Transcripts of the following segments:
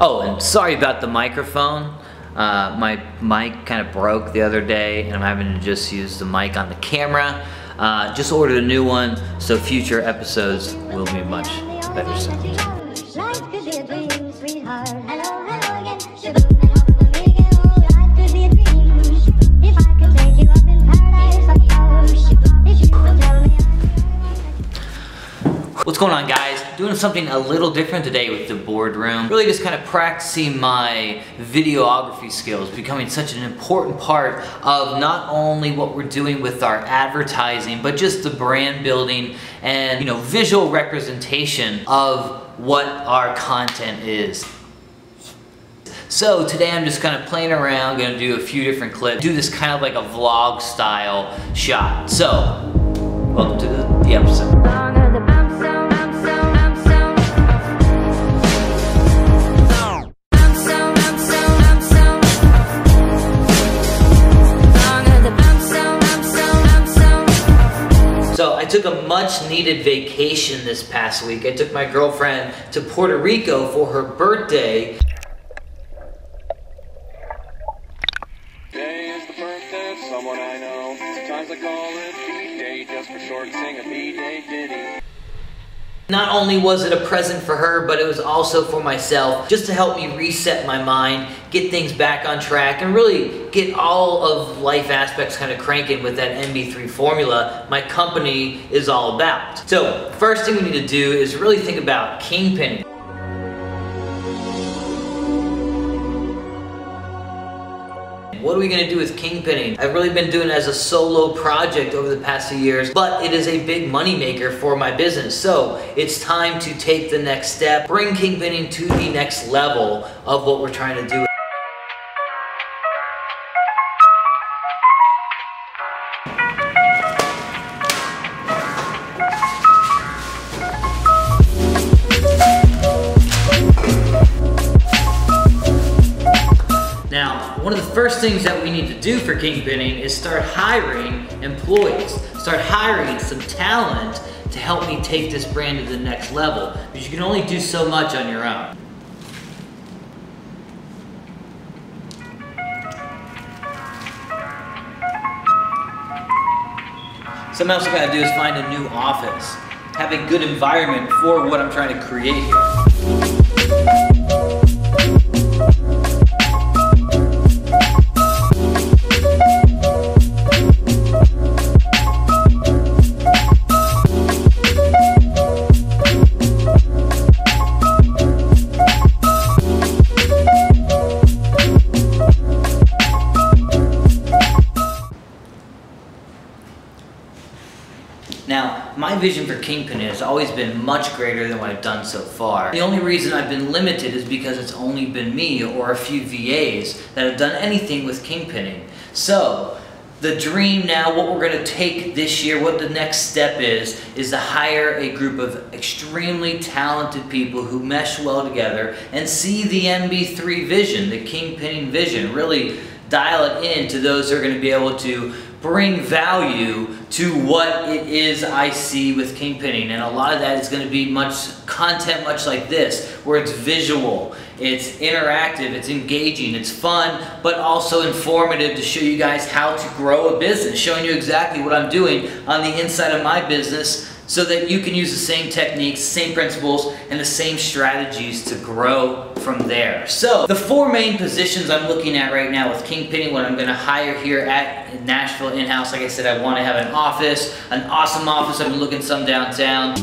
Oh, and sorry about the microphone. My mic kind of broke the other day and I'm having to just use the mic on the camera. Just ordered a new one, so future episodes will be much better sound. What's going on, guys? Doing something a little different today with the boardroom. Really just kind of practicing my videography skills, becoming such an important part of not only what we're doing with our advertising, but just the brand building and, you know, visual representation of what our content is. So today I'm just kind of playing around, gonna do a few different clips, do this kind of like a vlog style shot. So, welcome to the episode. So I took a much needed vacation this past week. I took my girlfriend to Puerto Rico for her birthday. Today is the birthday of someone I know. Sometimes I call it B-Day just for short and sing a B-Day ditty. Not only was it a present for her, but it was also for myself, just to help me reset my mind, get things back on track, and really get all of life aspects kind of cranking with that MB3 formula my company is all about. So, first thing we need to do is really think about kingpinning. What are we going to do with kingpinning? I've really been doing it as a solo project over the past few years, but it is a big money maker for my business. So it's time to take the next step, bring kingpinning to the next level of what we're trying to do. Now, one of the first things that we need to do for kingpinning is start hiring employees. Start hiring some talent to help me take this brand to the next level, because you can only do so much on your own. Something else I gotta do is find a new office. Have a good environment for what I'm trying to create here. Now, my vision for kingpinning has always been much greater than what I've done so far. The only reason I've been limited is because it's only been me or a few VAs that have done anything with kingpinning. So, the dream now, what we're going to take this year, what the next step is to hire a group of extremely talented people who mesh well together and see the MB3 vision, the kingpinning vision, really dial it in to those who are going to be able to bring value to what it is I see with kingpinning. And a lot of that is going to be content much like this, where it's visual, it's interactive, it's engaging, it's fun, but also informative to show you guys how to grow a business, showing you exactly what I'm doing on the inside of my business so that you can use the same techniques, same principles, and the same strategies to grow from there. So, the four main positions I'm looking at right now with kingpinning, what I'm going to hire here at Nashville in-house. Like I said, I want to have an office, an awesome office. I've been looking some downtown.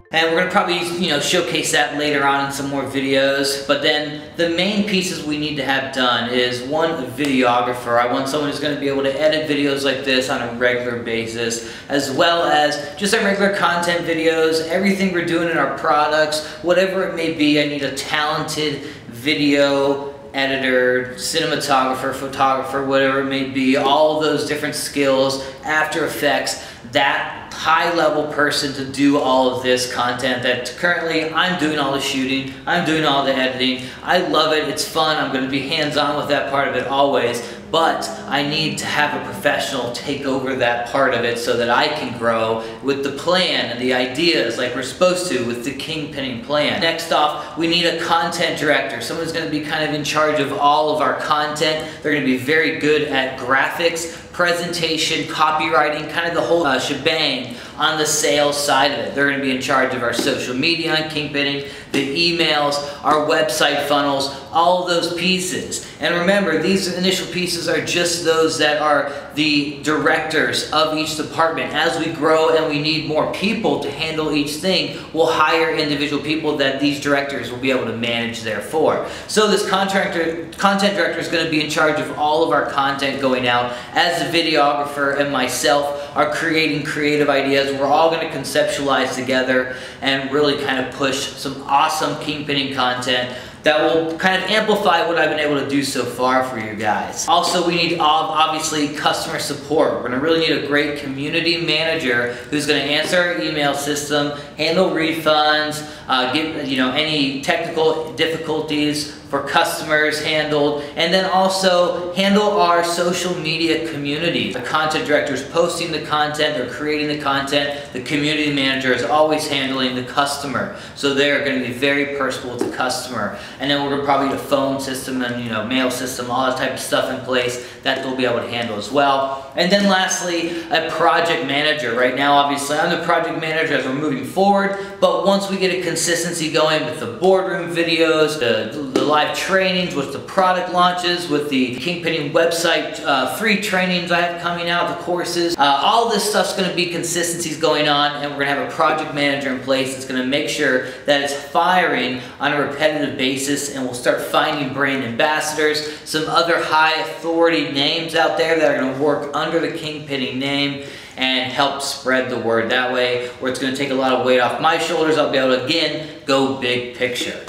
And we're going to probably, showcase that later on in some more videos. But then the main pieces we need to have done is, one, a videographer. I want someone who's going to be able to edit videos like this on a regular basis, as well as just our regular content videos, everything we're doing in our products, whatever it may be. I need a talented video editor, cinematographer, photographer, whatever it may be, all those different skills, After Effects, that high-level person to do all of this content that currently I'm doing all the shooting, I'm doing all the editing. I love it, it's fun, I'm going to be hands-on with that part of it always, but I need to have a professional take over that part of it so that I can grow with the plan and the ideas like we're supposed to with the Kingpinning plan. Next off, we need a content director, someone who's going to be kind of in charge of all of our content. They're going to be very good at graphics, presentation, copywriting, kind of the whole shebang on the sales side of it. They're going to be in charge of our social media on Kingpinning, the emails, our website funnels, all of those pieces. And remember, these initial pieces are just those that are the directors of each department. As we grow and we need more people to handle each thing, we'll hire individual people that these directors will be able to manage therefore. So this content director is going to be in charge of all of our content going out, as the videographer and myself are creating creative ideas. We're all going to conceptualize together and really kind of push some awesome Kingpinning content that will kind of amplify what I've been able to do so far for you guys. Also, we need obviously customer support. We're going to really need a great community manager who's going to answer our email system, handle refunds, get any technical difficulties for customers handled, and then also handle our social media community. The content director is posting the content, they're creating the content, the community manager is always handling the customer. So they're going to be very personal with the customer. And then we're going to probably get a phone system and mail system, all that type of stuff in place that they'll be able to handle as well. And then lastly, a project manager. Right now, obviously, I'm the project manager as we're moving forward, but once we get a consistency going with the boardroom videos, the live trainings, with the product launches, with the Kingpinning website free trainings I have coming out, the courses, all this stuff's going to be consistencies going on, and we're going to have a project manager in place that's going to make sure that it's firing on a repetitive basis, and we'll start finding brand ambassadors, some other high authority names out there that are going to work under the Kingpinning name and help spread the word that way, where it's going to take a lot of weight off my shoulders. I'll be able to, again, go big picture.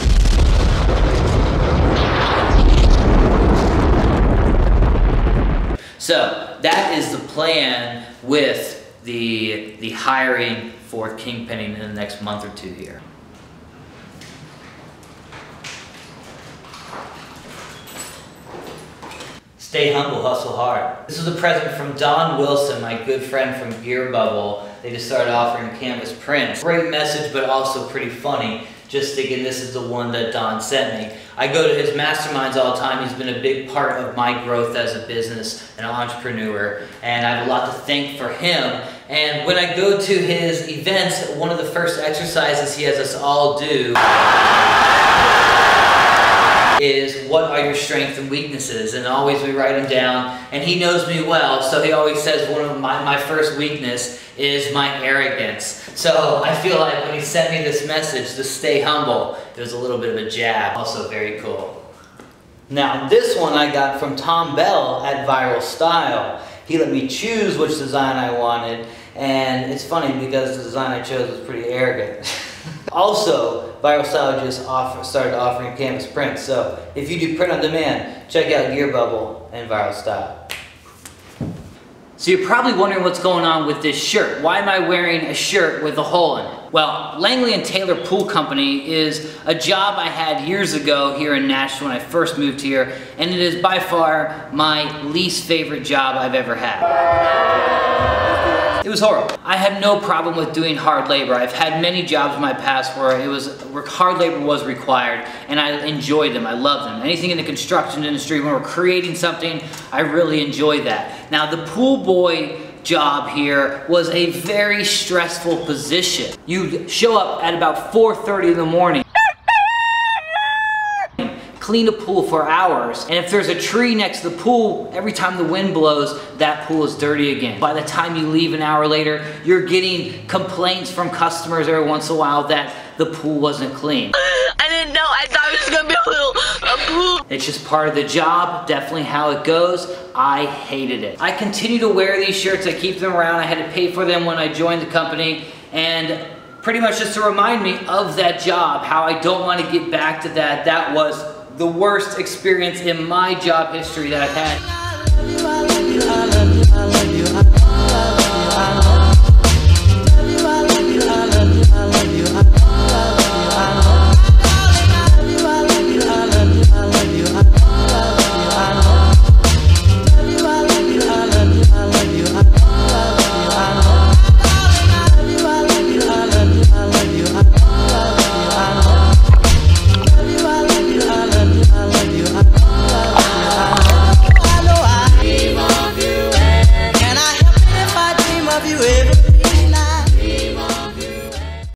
So that is the plan with the hiring for Kingpinning in the next month or two here. Stay humble, hustle hard. This is a present from Don Wilson, my good friend from Gear Bubble. They just started offering canvas prints. Great message, but also pretty funny. Just thinking this is the one that Don sent me. I go to his masterminds all the time. He's been a big part of my growth as a business and entrepreneur, and I have a lot to thank for him. And when I go to his events, one of the first exercises he has us all do is, what are your strengths and weaknesses? And always we write them down, and he knows me well, so he always says one of my first weakness is my arrogance. So I feel like when he sent me this message to stay humble, it was a little bit of a jab. Also very cool. Now this one I got from Tom Bell at Viral Style. He let me choose which design I wanted, and it's funny because the design I chose was pretty arrogant. Also, Viral Style just started offering canvas prints, so if you do print on demand, check out Gear Bubble and Viral Style. So you're probably wondering what's going on with this shirt. Why am I wearing a shirt with a hole in it? Well, Langley & Taylor Pool Company is a job I had years ago here in Nashville when I first moved here, and it is by far my least favorite job I've ever had. It was horrible. I had no problem with doing hard labor. I've had many jobs in my past where hard labor was required, and I enjoyed them. I loved them. Anything in the construction industry, when we're creating something, I really enjoy that. Now, the pool boy job here was a very stressful position. You show up at about 4:30 in the morning, clean a pool for hours, and if there's a tree next to the pool, every time the wind blows, that pool is dirty again. By the time you leave an hour later, you're getting complaints from customers every once in a while that the pool wasn't clean. I didn't know. I thought it was gonna be a pool. It's just part of the job, definitely how it goes. I hated it. I continue to wear these shirts, I keep them around. I had to pay for them when I joined the company, and pretty much just to remind me of that job, how I don't want to get back to that. That was the worst experience in my job history that I've had.